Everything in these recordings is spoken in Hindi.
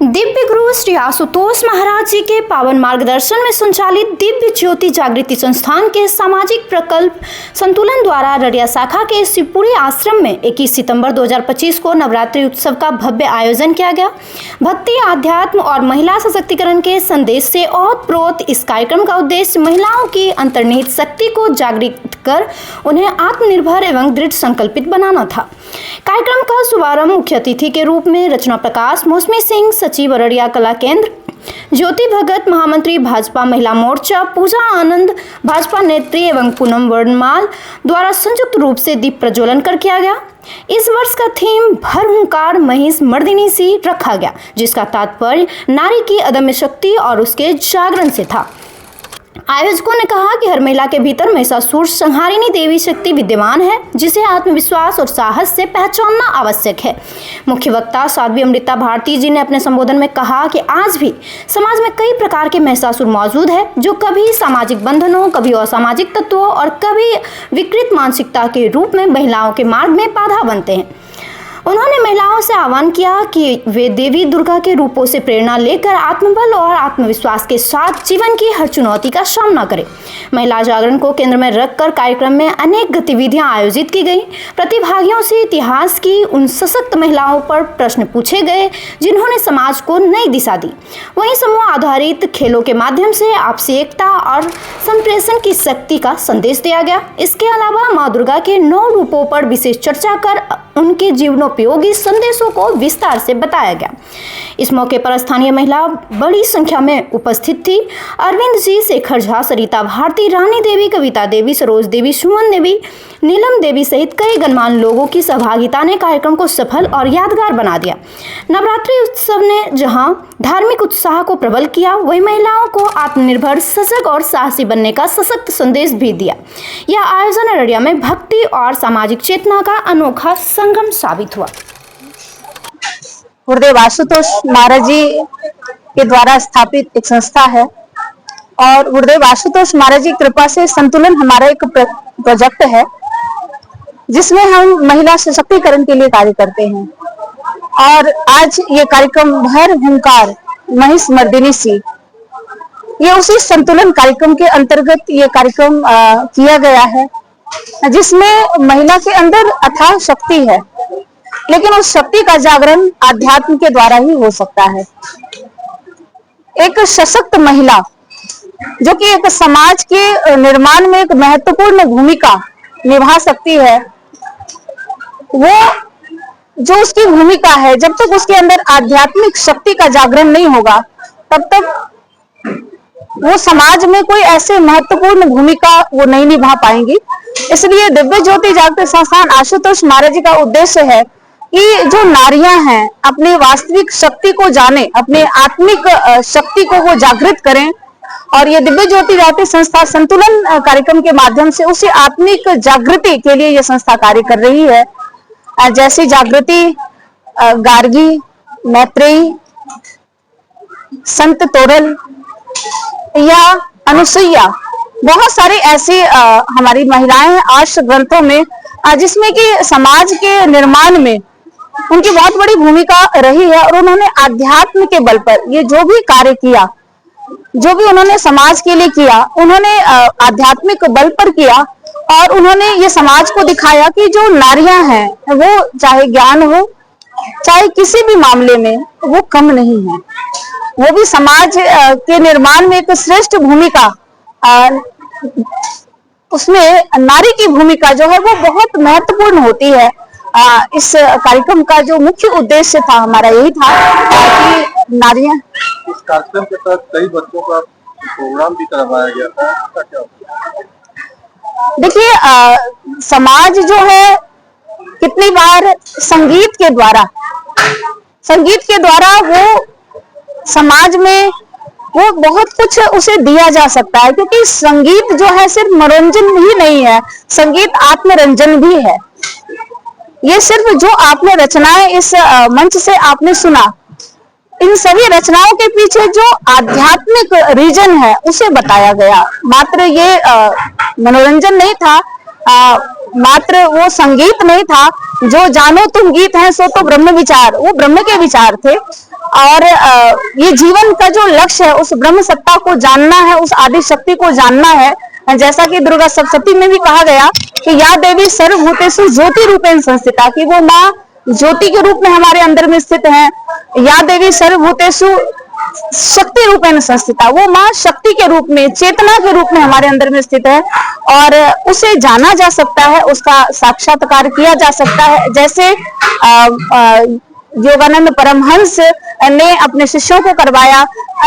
दिव्य गुरु श्री आशुतोष महाराज जी के पावन मार्गदर्शन में संचालित दिव्य ज्योति जागृति संस्थान के सामाजिक प्रकल्प संतुलन द्वारा रड़िया शाखा के शिवपुरी आश्रम में 21 सितंबर 2025 को नवरात्रि उत्सव का भव्य आयोजन किया गया। भक्ति, आध्यात्म और महिला सशक्तिकरण के संदेश से ओतप्रोत इस कार्यक्रम का उद्देश्य महिलाओं की अंतर्निहित शक्ति को जागृत कर उन्हें आत्मनिर्भर एवं दृढ़ संकल्पित बनाना था। कार्यक्रम का शुभारंभ मुख्य अतिथि के रूप में रचना प्रकाश, मौसमी सिंह, सचिव रड़िया कला केंद्र, ज्योति भगत, महामंत्री भाजपा महिला मोर्चा, पूजा आनंद भाजपा नेत्री एवं पूनम वर्णमाल द्वारा संयुक्त रूप से दीप प्रज्वलन कर किया गया। इस वर्ष का थीम भर हुंकार महिष मर्दिनी सी रखा गया, जिसका तात्पर्य नारी की अदम्य शक्ति और उसके जागरण से था। आयोजकों ने कहा कि हर महिला के भीतर महिषासुर संहारिणी देवी शक्ति विद्यमान है, जिसे आत्मविश्वास और साहस से पहचानना आवश्यक है। मुख्य वक्ता साध्वी अमृता भारती जी ने अपने संबोधन में कहा कि आज भी समाज में कई प्रकार के महिषासुर मौजूद है, जो कभी सामाजिक बंधनों, कभी असामाजिक तत्वों और कभी विकृत मानसिकता के रूप में महिलाओं के मार्ग में बाधा बनते हैं। उन्होंने महिलाओं से आह्वान किया कि वे देवी दुर्गा के रूपों से प्रेरणा लेकर आत्मबल और आत्मविश्वास के साथ जीवन की हर चुनौती का सामना करें। महिला जागरण को केंद्र में रखकर कार्यक्रम में अनेक गतिविधियां आयोजित की गई। प्रतिभागियों से इतिहास की उन सशक्त महिलाओं पर प्रश्न पूछे गए जिन्होंने समाज को नई दिशा दी। वहीं समूह आधारित खेलों के माध्यम से आपसी एकता और संप्रेषण की शक्ति का संदेश दिया गया। इसके अलावा माँ दुर्गा के 9 रूपों पर विशेष चर्चा कर उनके जीवनोपयोगी संदेशों को विस्तार से बताया गया। इस मौके पर स्थानीय महिला बड़ी संख्या में उपस्थित थी। अरविंद जी, शेखर झा, सरिता भारती, रानी देवी, कविता देवी, सरोज देवी, सुमन देवी, नीलम देवी सहित कई गणमान्य लोगों की सहभागिता ने कार्यक्रम को सफल और यादगार बना दिया। नवरात्रि उत्सव ने जहां धार्मिक उत्साह को प्रबल किया, वहीं महिलाओं को आत्मनिर्भर, सजग और साहसी बनने का सशक्त संदेश भी दिया। यह आयोजन रड़िया में भक्ति और सामाजिक चेतना का अनोखा संगम साबित हुआ। गुरुदेव आशुतोष महाराज जी के द्वारा स्थापित एक संस्था है और गुरुदेव आशुतोष महाराज जी की कृपा से संतुलन हमारा एक प्रोजेक्ट है, जिसमें हम महिला सशक्तिकरण के लिए कार्य करते हैं। और आज ये कार्यक्रम भर हुंकार महिष मर्दिनी सी, ये उसी संतुलन कार्यक्रम के अंतर्गत ये कार्यक्रम किया गया है, जिसमें महिला के अंदर अथाह शक्ति है, लेकिन उस शक्ति का जागरण आध्यात्म के द्वारा ही हो सकता है। एक सशक्त महिला जो कि एक समाज के निर्माण में एक महत्वपूर्ण भूमिका निभा सकती है, वो जो उसकी भूमिका है, जब तक उसके अंदर आध्यात्मिक शक्ति का जागरण नहीं होगा, तब तक वो समाज में कोई ऐसे महत्वपूर्ण भूमिका वो नहीं निभा पाएंगी। इसलिए दिव्य ज्योति जागृति संस्थान आशुतोष महाराज जी का उद्देश्य है कि जो नारियां हैं अपनी वास्तविक शक्ति को जाने, अपने आत्मिक शक्ति को वो जागृत करें। और ये दिव्य ज्योति जागृति संस्था संतुलन कार्यक्रम के माध्यम से उसी आत्मिक जागृति के लिए ये संस्था कार्य कर रही है। जैसे जागृति, गार्गी, मैत्रेयी, संत तोरल या अनुसुईया, बहुत सारी ऐसी हमारी महिलाएं हैं आर्ष ग्रंथों में, जिसमें कि समाज के निर्माण में उनकी बहुत बड़ी भूमिका रही है। और उन्होंने आध्यात्म के बल पर ये जो भी कार्य किया, जो भी उन्होंने समाज के लिए किया, उन्होंने आध्यात्मिक बल पर किया। और उन्होंने ये समाज को दिखाया कि जो नारियां हैं, वो चाहे ज्ञान हो, चाहे किसी भी मामले में, वो कम नहीं है। वो भी समाज के निर्माण में एक श्रेष्ठ भूमिका, उसमें नारी की भूमिका जो है वो बहुत महत्वपूर्ण होती है। इस कार्यक्रम का जो मुख्य उद्देश्य था हमारा यही था कि नारियां। इस कार्यक्रम के तहत कई बच्चों का प्रोग्राम भी करवाया गया था, इसका क्या? देखिए, समाज जो है कितनी बार संगीत के द्वारा वो समाज में वो बहुत कुछ उसे दिया जा सकता है, क्योंकि संगीत जो है सिर्फ मनोरंजन ही नहीं है, संगीत आत्मरंजन भी है। ये सिर्फ जो आपने रचनाएं इस मंच से आपने सुना, इन सभी रचनाओं के पीछे जो आध्यात्मिक रीजन है उसे बताया गया। मात्र ये मनोरंजन नहीं था, मात्र वो संगीत नहीं था। जो जानो तुम गीत है सो तो ब्रह्म विचार, वो ब्रह्म के विचार थे। और ये जीवन का जो लक्ष्य है उस ब्रह्म सत्ता को जानना है, उस आदि शक्ति को जानना है। जैसा कि दुर्गा सप्तशती में भी कहा गया कि या देवी सर्वभूतेषु ज्योति रूपेण संस्थिता, कि वो माँ ज्योति के रूप में हमारे अंदर में स्थित है। या देवी सर्वभूतेषु शक्ति रूपेण संस्थिता, वो माँ शक्ति के रूप में, चेतना के रूप में हमारे अंदर में स्थित है और उसे जाना जा सकता है, उसका साक्षात्कार किया जा सकता है। जैसे योगानंद परमहंस ने अपने शिष्यों को करवाया,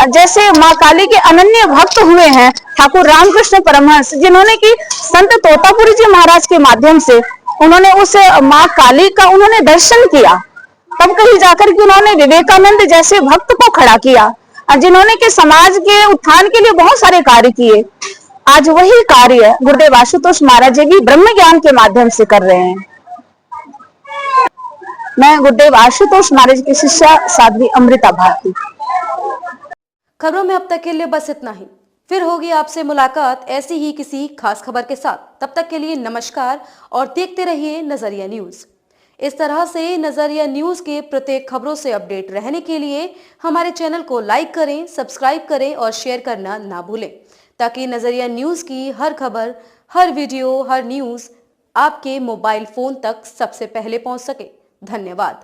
जैसे माँ काली के अनन्य भक्त हुए हैं ठाकुर रामकृष्ण परमहंस, जिन्होंने कि संत तोतापुरी जी महाराज के माध्यम से उन्होंने उस माँ काली का उन्होंने दर्शन किया। तब कहीं जाकर के उन्होंने विवेकानंद जैसे भक्त को खड़ा किया, जिन्होंने कि समाज के उत्थान के लिए बहुत सारे कार्य किए। आज वही कार्य गुरुदेव आशुतोष महाराज जी भी ब्रह्म ज्ञान के माध्यम से कर रहे हैं। मैं गुरुदेव आशुतोष महाराज की शिष्या साध्वी अमृता भारती। खबरों में अब तक के लिए बस इतना ही। फिर होगी आपसे मुलाकात ऐसी ही किसी खास खबर के साथ। तब तक के लिए नमस्कार और देखते रहिए नजरिया न्यूज। इस तरह से नजरिया न्यूज के प्रत्येक खबरों से अपडेट रहने के लिए हमारे चैनल को लाइक करें, सब्सक्राइब करें और शेयर करना ना भूलें, ताकि नजरिया न्यूज की हर खबर, हर वीडियो, हर न्यूज आपके मोबाइल फोन तक सबसे पहले पहुंच सके। धन्यवाद।